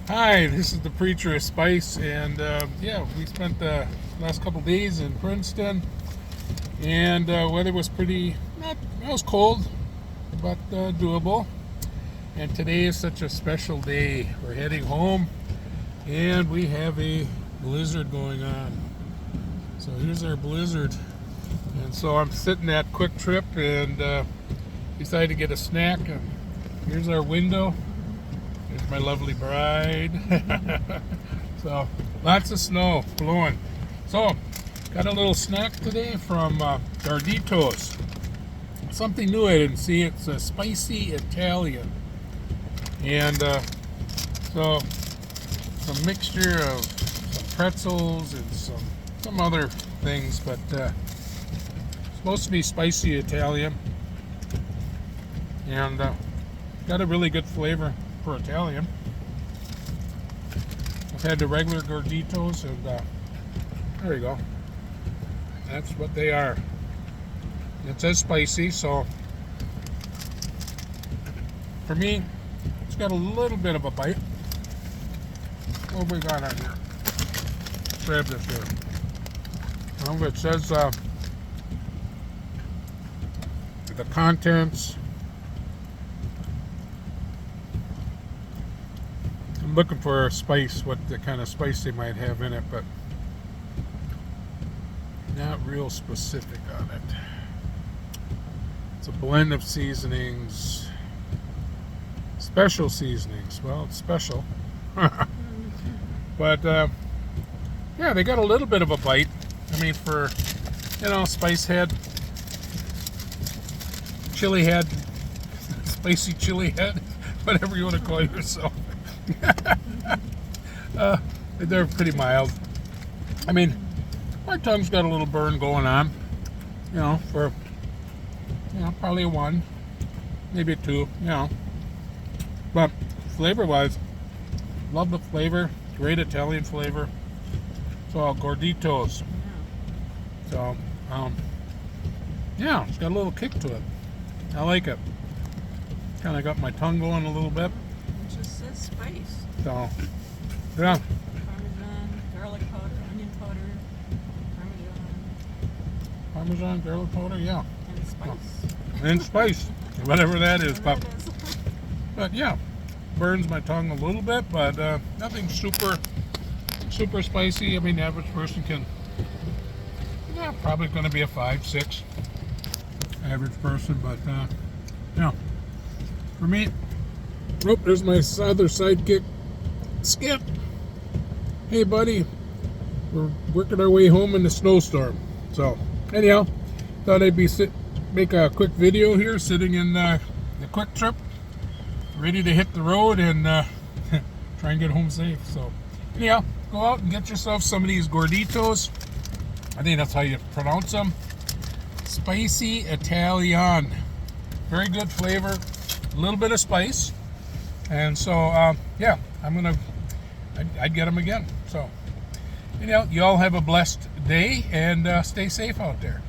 Hi, this is the Preacher of Spice, and yeah, we spent the last couple days in Princeton, and weather was pretty, not, it was cold, but doable. And today is such a special day. We're heading home, and we have a blizzard going on. So here's our blizzard, and so I'm sitting at Quick Trip and decided to get a snack. And here's our window. There's my lovely bride. So, lots of snow blowing. So, got a little snack today from Garditos. Something new I didn't see. It's a spicy Italian. And so, some mixture of some pretzels and some other things, but supposed to be spicy Italian. And got a really good flavor for Italian. I've had the regular Gorditos, and there you go. That's what they are. It says spicy, so for me, it's got a little bit of a bite. What have we got on here? Let's grab this here. Well, it says the contents. I'm looking for a spice, what the kind of spice they might have in it, but not real specific on it. It's a blend of seasonings, special seasonings. Well, it's special. But yeah, they got a little bit of a bite. I mean, for, spice head, chili head, spicy chili head, whatever you want to call yourself. They're pretty mild. I mean, my tongue's got a little burn going on, for probably a 1, maybe a 2, but flavor wise, love the flavor. Great Italian flavor. So Gorditos. So yeah, it's got a little kick to it. I like it. Kind of got my tongue going a little bit. It just says spice. So, yeah. Parmesan, garlic powder, onion powder, Parmesan, garlic powder, yeah. and spice. And spice, whatever that is. Whatever that is. But yeah, burns my tongue a little bit, but nothing super spicy. I mean, the average person can, probably going to be a 5, 6 average person, but yeah. For me, there's my other sidekick, Skip. Hey, buddy, we're working our way home in the snowstorm. So, anyhow, thought I'd make a quick video here, sitting in the Quick Trip, ready to hit the road and try and get home safe. So, anyhow, go out and get yourself some of these Gorditos. I think that's how you pronounce them. Spicy Italian. Very good flavor. A little bit of spice. And so, yeah, I'd get them again. So, anyhow, you all have a blessed day and stay safe out there.